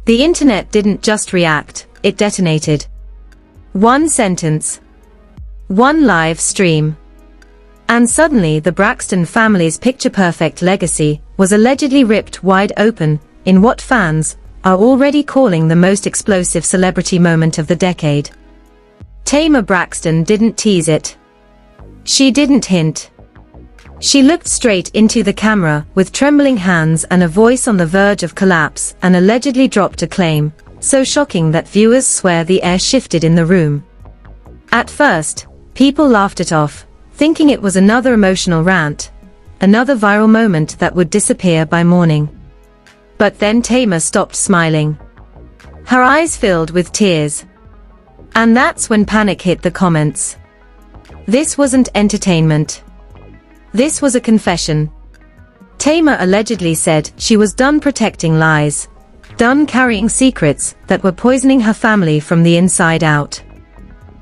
The internet didn't just react, it detonated. One sentence. One live stream. And suddenly the Braxton family's picture-perfect legacy was allegedly ripped wide open in what fans are already calling the most explosive celebrity moment of the decade. Tamar Braxton didn't tease it. She didn't hint. She looked straight into the camera with trembling hands and a voice on the verge of collapse and allegedly dropped a claim, so shocking that viewers swear the air shifted in the room. At first, people laughed it off, thinking it was another emotional rant, another viral moment that would disappear by morning. But then Tamar stopped smiling. Her eyes filled with tears. And that's when panic hit the comments. This wasn't entertainment. This was a confession. Tamar allegedly said she was done protecting lies, done carrying secrets that were poisoning her family from the inside out.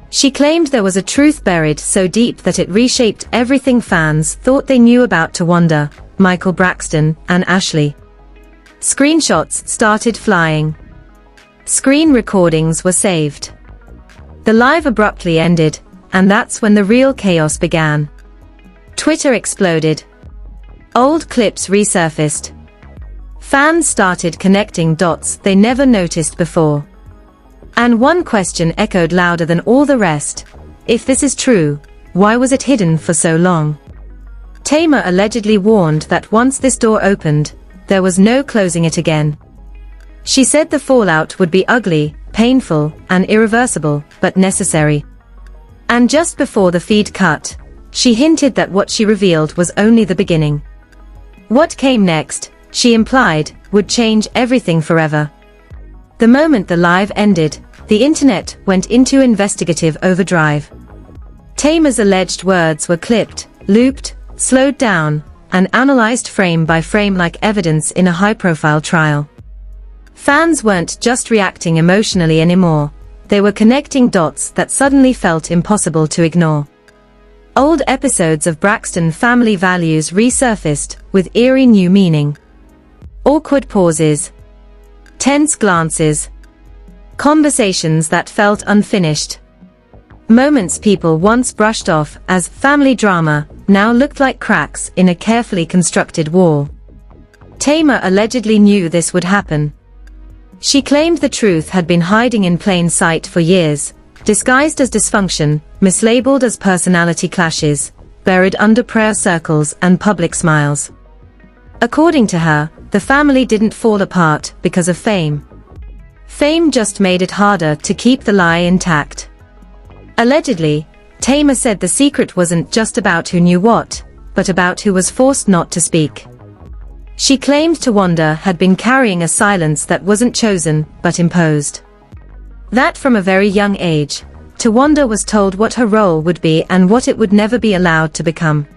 She claimed there was a truth buried so deep that it reshaped everything fans thought they knew about Towanda, Michael Braxton, and Ashlee. Screenshots started flying. Screen recordings were saved. The live abruptly ended, and that's when the real chaos began. Twitter exploded. Old clips resurfaced. Fans started connecting dots they never noticed before. And one question echoed louder than all the rest. If this is true, why was it hidden for so long? Tamar allegedly warned that once this door opened, there was no closing it again. She said the fallout would be ugly, painful, and irreversible, but necessary. And just before the feed cut, she hinted that what she revealed was only the beginning. What came next, she implied, would change everything forever. The moment the live ended, the internet went into investigative overdrive. Tamar's alleged words were clipped, looped, slowed down, and analyzed frame by frame like evidence in a high-profile trial. Fans weren't just reacting emotionally anymore, they were connecting dots that suddenly felt impossible to ignore. Old episodes of Braxton family values resurfaced with eerie new meaning. Awkward pauses. Tense glances. Conversations that felt unfinished. Moments people once brushed off as family drama now looked like cracks in a carefully constructed wall. Tamar allegedly knew this would happen. She claimed the truth had been hiding in plain sight for years, disguised as dysfunction, mislabeled as personality clashes, buried under prayer circles and public smiles. According to her, the family didn't fall apart because of fame. Fame just made it harder to keep the lie intact. Allegedly, Tamar said the secret wasn't just about who knew what, but about who was forced not to speak. She claimed Towanda had been carrying a silence that wasn't chosen, but imposed. That from a very young age, Towanda was told what her role would be and what it would never be allowed to become.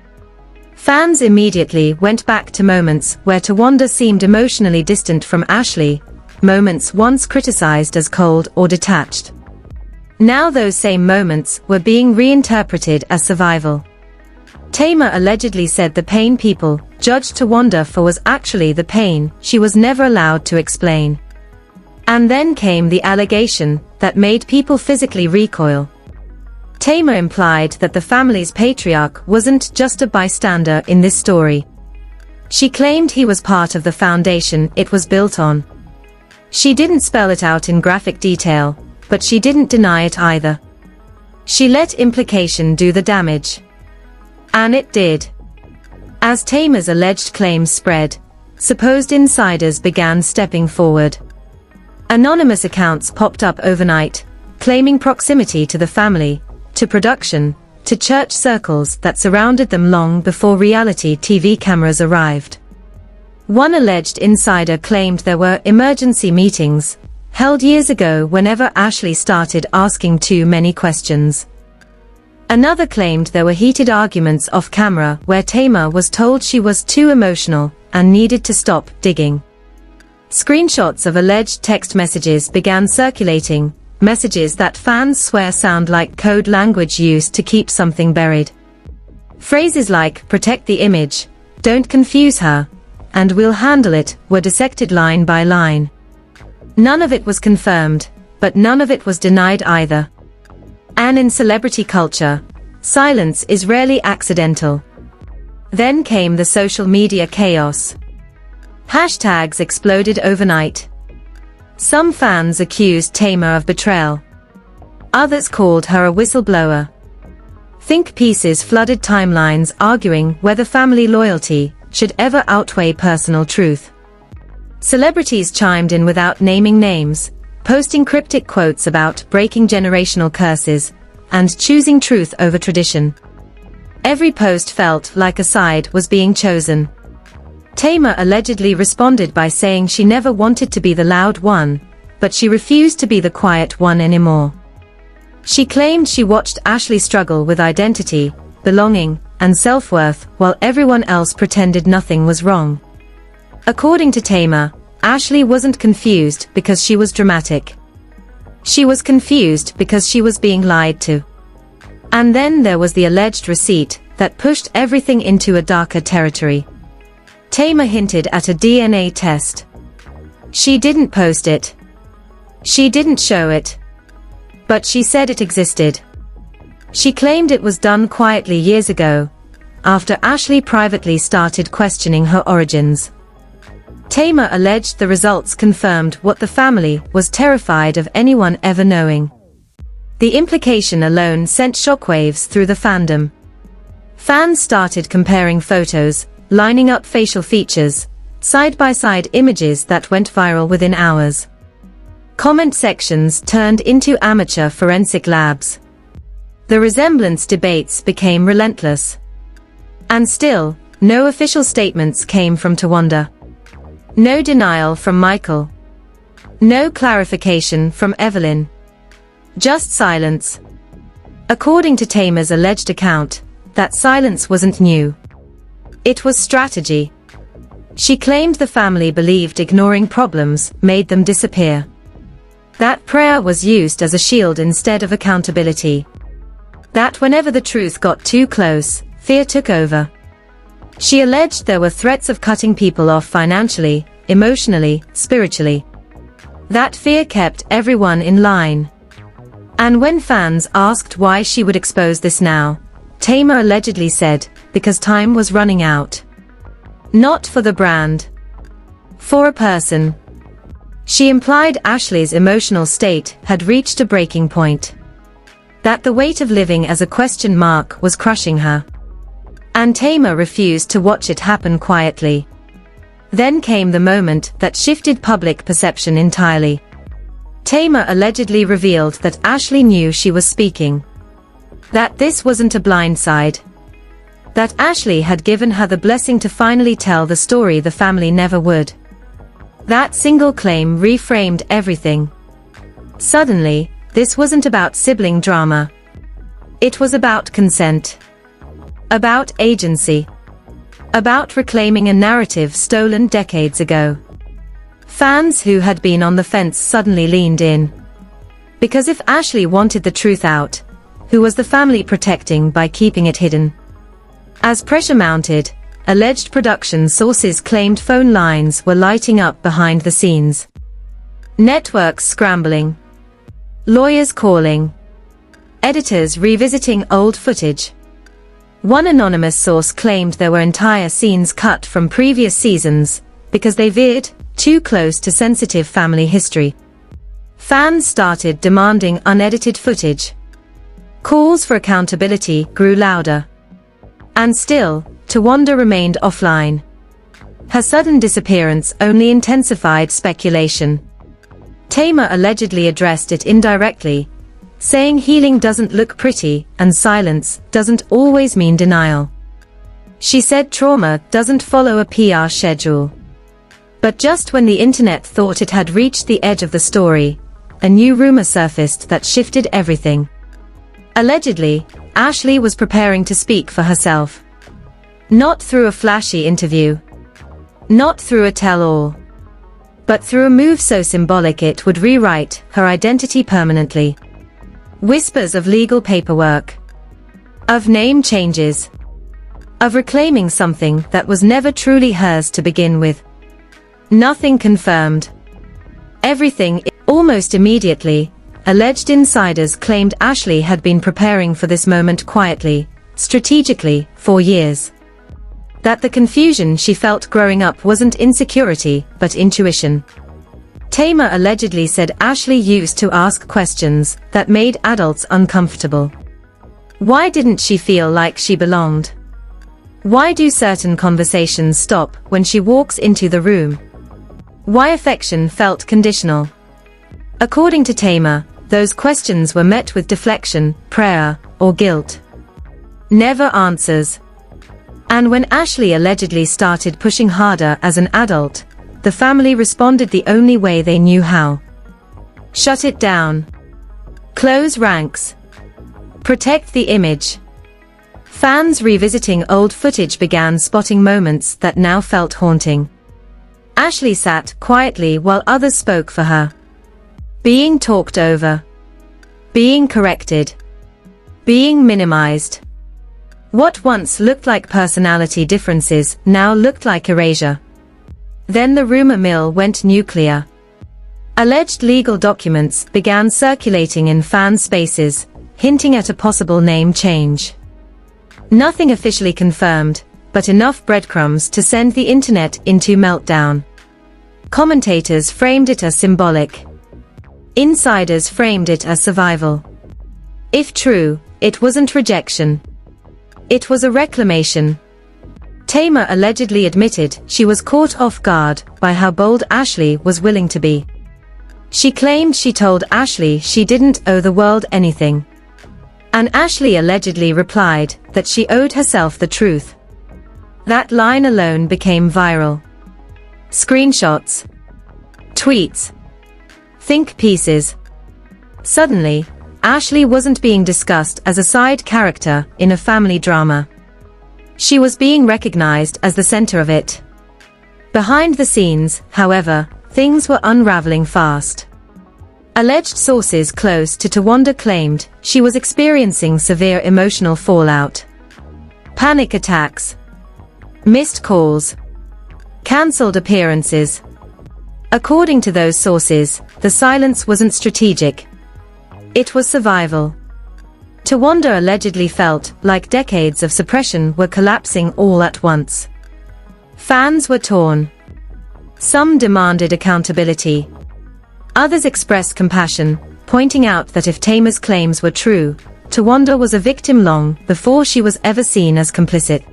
Fans immediately went back to moments where Towanda seemed emotionally distant from Ashlee, moments once criticized as cold or detached. Now those same moments were being reinterpreted as survival. Tamar allegedly said the pain people judged Towanda for was actually the pain she was never allowed to explain. And then came the allegation that made people physically recoil. Tamar implied that the family's patriarch wasn't just a bystander in this story. She claimed he was part of the foundation it was built on. She didn't spell it out in graphic detail, but she didn't deny it either. She let implication do the damage. And it did. As Tamar's alleged claims spread, supposed insiders began stepping forward. Anonymous accounts popped up overnight, claiming proximity to the family, to production, to church circles that surrounded them long before reality TV cameras arrived. One alleged insider claimed there were emergency meetings, held years ago whenever Ashlee started asking too many questions. Another claimed there were heated arguments off camera where Tamar was told she was too emotional and needed to stop digging. Screenshots of alleged text messages began circulating, messages that fans swear sound like code language used to keep something buried. Phrases like "protect the image," "don't confuse her," and "we'll handle it" were dissected line by line. None of it was confirmed, but none of it was denied either. And in celebrity culture, silence is rarely accidental. Then came the social media chaos. Hashtags exploded overnight. Some fans accused Tamar of betrayal. Others called her a whistleblower. Think pieces flooded timelines arguing whether family loyalty should ever outweigh personal truth. Celebrities chimed in without naming names, posting cryptic quotes about breaking generational curses and choosing truth over tradition. Every post felt like a side was being chosen. Tamar allegedly responded by saying she never wanted to be the loud one, but she refused to be the quiet one anymore. She claimed she watched Ashlee struggle with identity, belonging, and self-worth while everyone else pretended nothing was wrong. According to Tamar, Ashlee wasn't confused because she was dramatic. She was confused because she was being lied to. And then there was the alleged receipt that pushed everything into a darker territory. Tamar hinted at a DNA test. She didn't post it. She didn't show it. But she said it existed. She claimed it was done quietly years ago, after Ashlee privately started questioning her origins. Tamar alleged the results confirmed what the family was terrified of anyone ever knowing. The implication alone sent shockwaves through the fandom. Fans started comparing photos, lining up facial features, side-by-side images that went viral within hours. Comment sections turned into amateur forensic labs. The resemblance debates became relentless. And still, no official statements came from Towanda. No denial from Michael. No clarification from Evelyn. Just silence. According to Tamar's alleged account, that silence wasn't new. It was strategy. She claimed the family believed ignoring problems made them disappear. That prayer was used as a shield instead of accountability. That whenever the truth got too close, fear took over. She alleged there were threats of cutting people off financially, emotionally, spiritually. That fear kept everyone in line. And when fans asked why she would expose this now, Tamar allegedly said, because time was running out. Not for the brand. For a person. She implied Ashlee's emotional state had reached a breaking point. That the weight of living as a question mark was crushing her. And Tamar refused to watch it happen quietly. Then came the moment that shifted public perception entirely. Tamar allegedly revealed that Ashlee knew she was speaking. That this wasn't a blindside. That Ashlee had given her the blessing to finally tell the story the family never would. That single claim reframed everything. Suddenly, this wasn't about sibling drama. It was about consent. About agency. About reclaiming a narrative stolen decades ago. Fans who had been on the fence suddenly leaned in. Because if Ashlee wanted the truth out, who was the family protecting by keeping it hidden? As pressure mounted, alleged production sources claimed phone lines were lighting up behind the scenes. Networks scrambling. Lawyers calling. Editors revisiting old footage. One anonymous source claimed there were entire scenes cut from previous seasons, because they veered too close to sensitive family history. Fans started demanding unedited footage. Calls for accountability grew louder. And still, Towanda remained offline. Her sudden disappearance only intensified speculation. Tamar allegedly addressed it indirectly, saying healing doesn't look pretty and silence doesn't always mean denial. She said trauma doesn't follow a PR schedule. But just when the internet thought it had reached the edge of the story, a new rumor surfaced that shifted everything. Allegedly, Ashlee was preparing to speak for herself. Not through a flashy interview. Not through a tell-all. But through a move so symbolic it would rewrite her identity permanently. Whispers of legal paperwork. Of name changes. Of reclaiming something that was never truly hers to begin with. Nothing confirmed. Everything. Almost immediately, alleged insiders claimed Ashlee had been preparing for this moment quietly, strategically, for years. That the confusion she felt growing up wasn't insecurity, but intuition. Tamar allegedly said Ashlee used to ask questions that made adults uncomfortable. Why didn't she feel like she belonged? Why do certain conversations stop when she walks into the room? Why affection felt conditional? According to Tamar, those questions were met with deflection, prayer, or guilt. Never answers. And when Ashlee allegedly started pushing harder as an adult, the family responded the only way they knew how. Shut it down. Close ranks. Protect the image. Fans revisiting old footage began spotting moments that now felt haunting. Ashlee sat quietly while others spoke for her. Being talked over. Being corrected. Being minimized. What once looked like personality differences now looked like erasure. Then the rumor mill went nuclear. Alleged legal documents began circulating in fan spaces, hinting at a possible name change. Nothing officially confirmed, but enough breadcrumbs to send the internet into meltdown. Commentators framed it as symbolic. Insiders framed it as survival. If true, it wasn't rejection. It was a reclamation. Tamar allegedly admitted she was caught off guard by how bold Ashlee was willing to be. She claimed she told Ashlee she didn't owe the world anything. And Ashlee allegedly replied that she owed herself the truth. That line alone became viral. Screenshots. Tweets. Think pieces. Suddenly, Ashlee wasn't being discussed as a side character in a family drama. She was being recognized as the center of it. Behind the scenes, however, things were unraveling fast. Alleged sources close to Towanda claimed she was experiencing severe emotional fallout. Panic attacks. Missed calls. Cancelled appearances. According to those sources, the silence wasn't strategic. It was survival. Towanda allegedly felt like decades of suppression were collapsing all at once. Fans were torn. Some demanded accountability. Others expressed compassion, pointing out that if Tamar's claims were true, Towanda was a victim long before she was ever seen as complicit.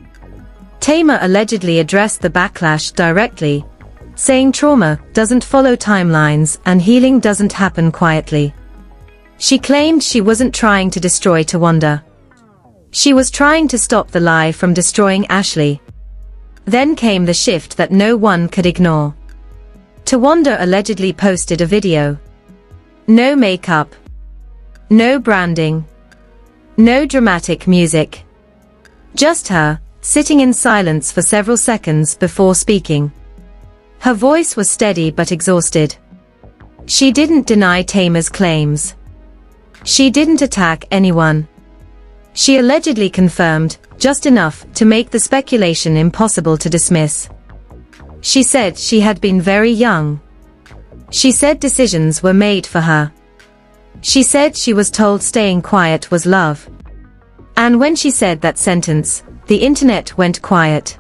Tamar allegedly addressed the backlash directly, saying trauma doesn't follow timelines and healing doesn't happen quietly. She claimed she wasn't trying to destroy Towanda. She was trying to stop the lie from destroying Ashlee. Then came the shift that no one could ignore. Towanda allegedly posted a video. No makeup. No branding. No dramatic music. Just her, sitting in silence for several seconds before speaking. Her voice was steady but exhausted. She didn't deny Tamar's claims. She didn't attack anyone. She allegedly confirmed just enough to make the speculation impossible to dismiss. She said she had been very young. She said decisions were made for her. She said she was told staying quiet was love. And when she said that sentence, the internet went quiet.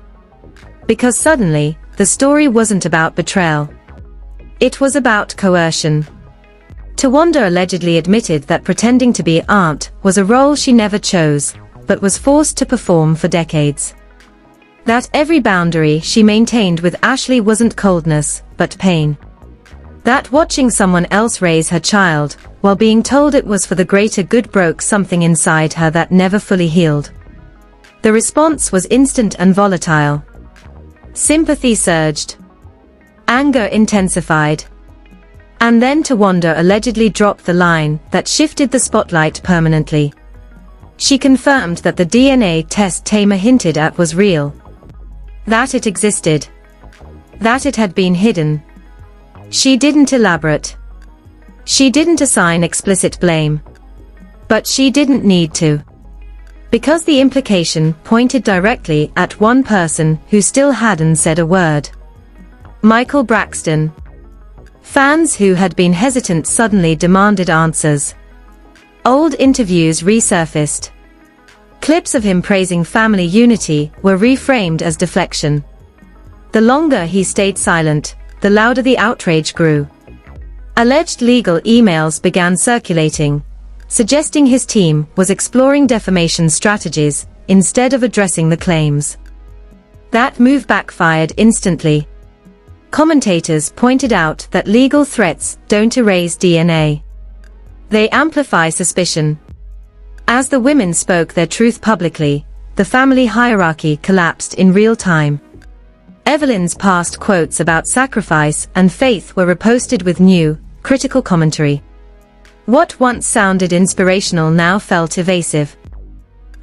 Because suddenly, the story wasn't about betrayal. It was about coercion. Towanda allegedly admitted that pretending to be aunt was a role she never chose, but was forced to perform for decades. That every boundary she maintained with Ashlee wasn't coldness, but pain. That watching someone else raise her child, while being told it was for the greater good, broke something inside her that never fully healed. The response was instant and volatile. Sympathy surged. Anger intensified. And then Towanda allegedly dropped the line that shifted the spotlight permanently. She confirmed that the DNA test Tamar hinted at was real. That it existed. That it had been hidden. She didn't elaborate. She didn't assign explicit blame. But she didn't need to. Because the implication pointed directly at one person who still hadn't said a word. Braxton. Fans who had been hesitant suddenly demanded answers. Old interviews resurfaced. Clips of him praising family unity were reframed as deflection. The longer he stayed silent, the louder the outrage grew. Alleged legal emails began circulating, suggesting his team was exploring defamation strategies instead of addressing the claims. That move backfired instantly. Commentators pointed out that legal threats don't erase DNA. They amplify suspicion. As the women spoke their truth publicly, the family hierarchy collapsed in real time. Evelyn's past quotes about sacrifice and faith were reposted with new, critical commentary. What once sounded inspirational now felt evasive.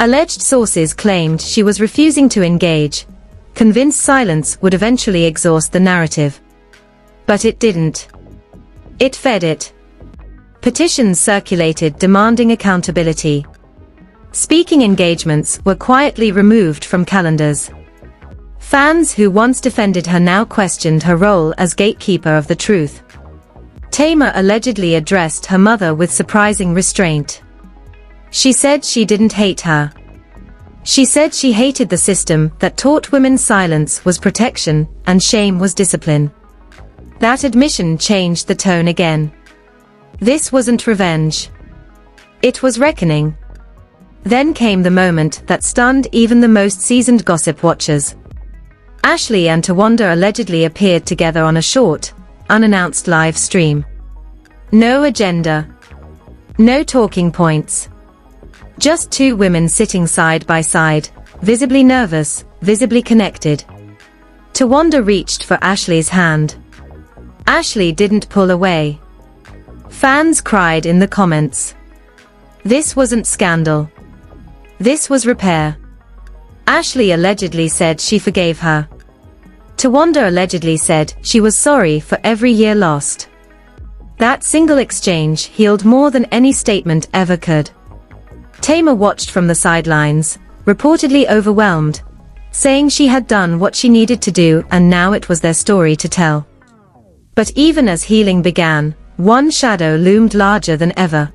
Alleged sources claimed she was refusing to engage, convinced silence would eventually exhaust the narrative. But it didn't. It fed it. Petitions circulated demanding accountability. Speaking engagements were quietly removed from calendars. Fans who once defended her now questioned her role as gatekeeper of the truth. Tamar allegedly addressed her mother with surprising restraint. She said she didn't hate her. She said she hated the system that taught women silence was protection and shame was discipline. That admission changed the tone again. This wasn't revenge. It was reckoning. Then came the moment that stunned even the most seasoned gossip watchers. Ashlee and Towanda allegedly appeared together on a short, unannounced live stream. No agenda. No talking points. Just two women sitting side by side, visibly nervous, visibly connected. Towanda reached for Ashlee's hand. Ashlee didn't pull away. Fans cried in the comments. This wasn't scandal. This was repair. Ashlee allegedly said she forgave her. Towanda allegedly said she was sorry for every year lost. That single exchange healed more than any statement ever could. Tamar watched from the sidelines, reportedly overwhelmed, saying she had done what she needed to do and now it was their story to tell. But even as healing began, one shadow loomed larger than ever.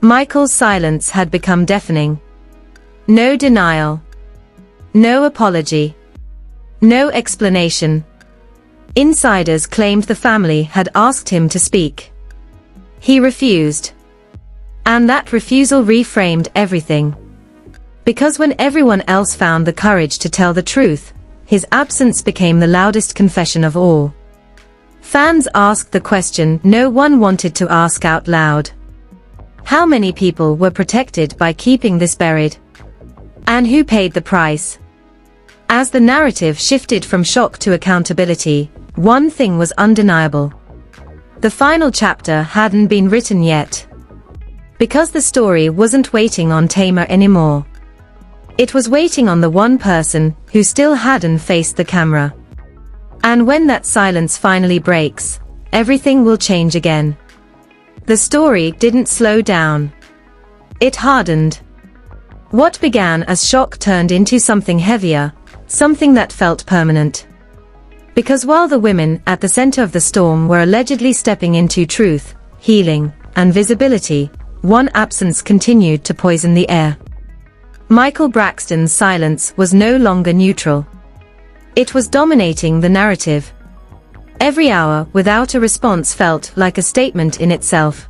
Michael's silence had become deafening. No denial. No apology. No explanation. Insiders claimed the family had asked him to speak. He refused. And that refusal reframed everything. Because when everyone else found the courage to tell the truth, his absence became the loudest confession of all. Fans asked the question no one wanted to ask out loud. How many people were protected by keeping this buried? And who paid the price? As the narrative shifted from shock to accountability, one thing was undeniable. The final chapter hadn't been written yet. Because the story wasn't waiting on Tamar anymore. It was waiting on the one person who still hadn't faced the camera. And when that silence finally breaks, everything will change again. The story didn't slow down. It hardened. What began as shock turned into something heavier, something that felt permanent. Because while the women at the center of the storm were allegedly stepping into truth, healing, and visibility, one absence continued to poison the air. Michael Braxton's silence was no longer neutral. It was dominating the narrative. Every hour without a response felt like a statement in itself.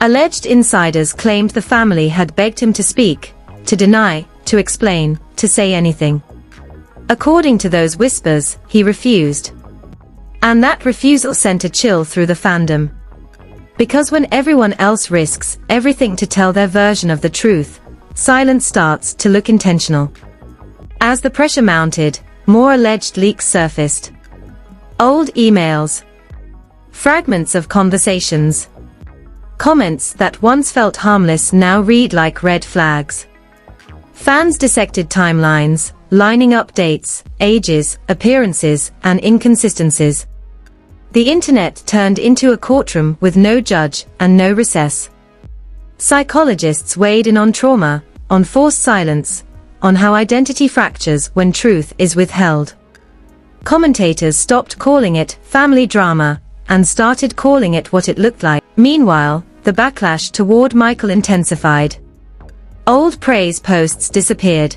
Alleged insiders claimed the family had begged him to speak, to deny, to explain, to say anything. According to those whispers, he refused. And that refusal sent a chill through the fandom. Because when everyone else risks everything to tell their version of the truth, silence starts to look intentional. As the pressure mounted, more alleged leaks surfaced. Old emails. Fragments of conversations. Comments that once felt harmless now read like red flags. Fans dissected timelines, lining up dates, ages, appearances, and inconsistencies. The internet turned into a courtroom with no judge and no recess. Psychologists weighed in on trauma, on forced silence, on how identity fractures when truth is withheld. Commentators stopped calling it family drama and started calling it what it looked like. Meanwhile, the backlash toward Michael intensified. Old praise posts disappeared.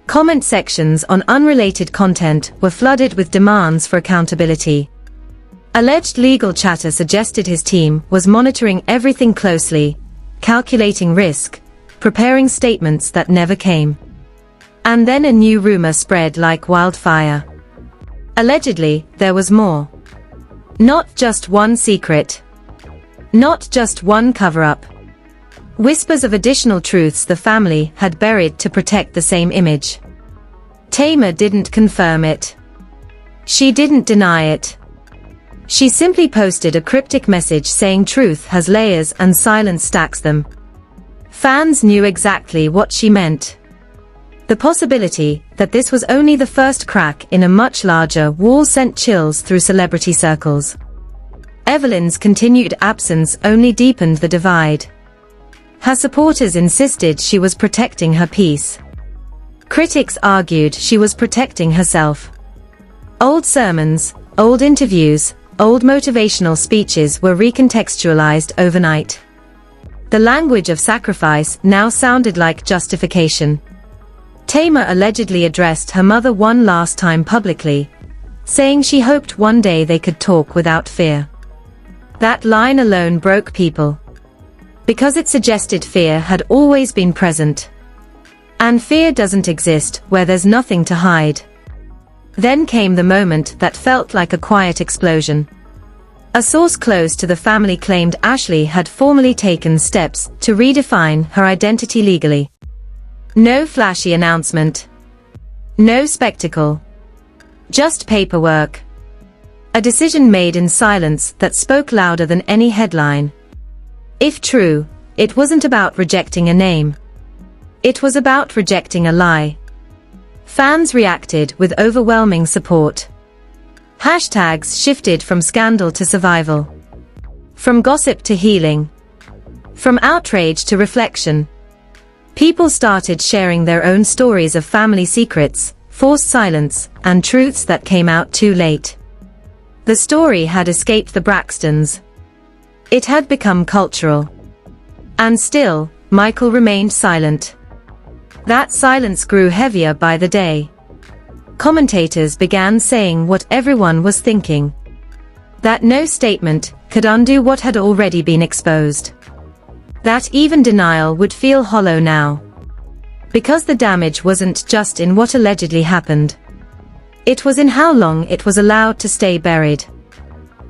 Comment sections on unrelated content were flooded with demands for accountability. Alleged legal chatter suggested his team was monitoring everything closely, calculating risk, preparing statements that never came. And then a new rumor spread like wildfire. Allegedly, there was more. Not just one secret. Not just one cover-up. Whispers of additional truths the family had buried to protect the same image. Tamar didn't confirm it. She didn't deny it. She simply posted a cryptic message saying truth has layers and silence stacks them. Fans knew exactly what she meant. The possibility that this was only the first crack in a much larger wall sent chills through celebrity circles. Evelyn's continued absence only deepened the divide. Her supporters insisted she was protecting her peace. Critics argued she was protecting herself. Old sermons, old interviews, old motivational speeches were recontextualized overnight. The language of sacrifice now sounded like justification. Tamar allegedly addressed her mother one last time publicly, saying she hoped one day they could talk without fear. That line alone broke people. Because it suggested fear had always been present. And fear doesn't exist where there's nothing to hide. Then came the moment that felt like a quiet explosion. A source close to the family claimed Ashlee had formally taken steps to redefine her identity legally. No flashy announcement. No spectacle. Just paperwork. A decision made in silence that spoke louder than any headline. If true, it wasn't about rejecting a name. It was about rejecting a lie. Fans reacted with overwhelming support. Hashtags shifted from scandal to survival. From gossip to healing. From outrage to reflection. People started sharing their own stories of family secrets, forced silence, and truths that came out too late. The story had escaped the Braxtons. It had become cultural. And still, Michael remained silent. That silence grew heavier by the day. Commentators began saying what everyone was thinking. That no statement could undo what had already been exposed. That even denial would feel hollow now. Because the damage wasn't just in what allegedly happened. It was in how long it was allowed to stay buried.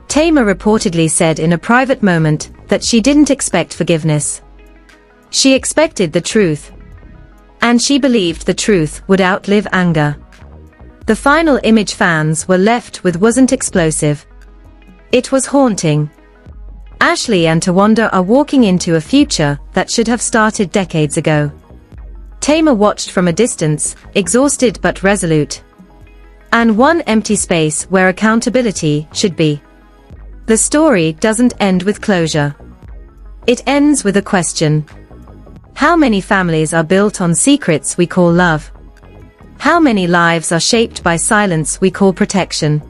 Tamar reportedly said in a private moment that she didn't expect forgiveness. She expected the truth. And she believed the truth would outlive anger. The final image fans were left with wasn't explosive. It was haunting. Ashlee and Towanda are walking into a future that should have started decades ago. Tamar watched from a distance, exhausted but resolute. And one empty space where accountability should be. The story doesn't end with closure. It ends with a question. How many families are built on secrets we call love? How many lives are shaped by silence we call protection?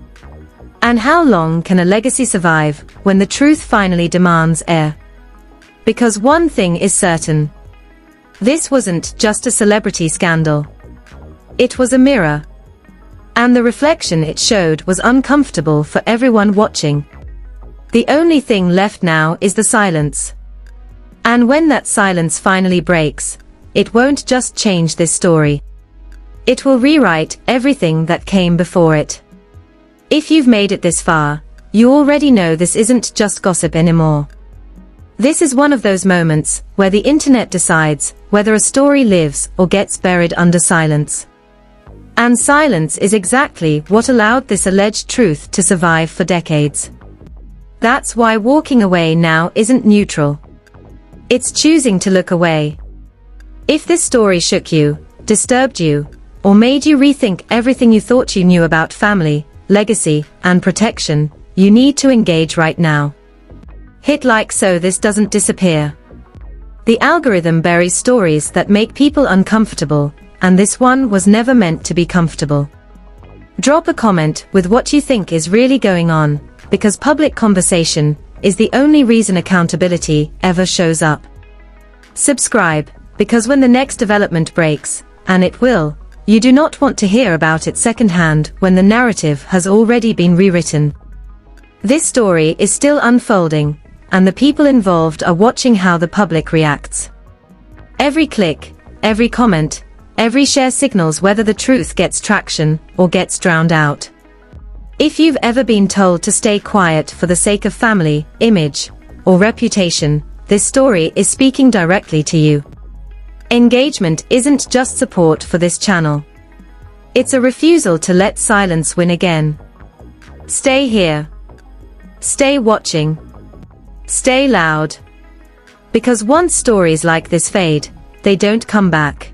And how long can a legacy survive when the truth finally demands air? Because one thing is certain. This wasn't just a celebrity scandal. It was a mirror. And the reflection it showed was uncomfortable for everyone watching. The only thing left now is the silence. And when that silence finally breaks, it won't just change this story. It will rewrite everything that came before it. If you've made it this far, you already know this isn't just gossip anymore. This is one of those moments where the internet decides whether a story lives or gets buried under silence. And silence is exactly what allowed this alleged truth to survive for decades. That's why walking away now isn't neutral. It's choosing to look away. If this story shook you, disturbed you, or made you rethink everything you thought you knew about family, legacy, and protection, you need to engage right now. Hit like so this doesn't disappear. The algorithm buries stories that make people uncomfortable, and this one was never meant to be comfortable. Drop a comment with what you think is really going on, because public conversation is the only reason accountability ever shows up. Subscribe, because when the next development breaks, and it will, you do not want to hear about it secondhand when the narrative has already been rewritten. This story is still unfolding, and the people involved are watching how the public reacts. Every click, every comment, every share signals whether the truth gets traction or gets drowned out. If you've ever been told to stay quiet for the sake of family, image, or reputation, this story is speaking directly to you. Engagement isn't just support for this channel. It's a refusal to let silence win again. Stay here. Stay watching. Stay loud. Because once stories like this fade, they don't come back.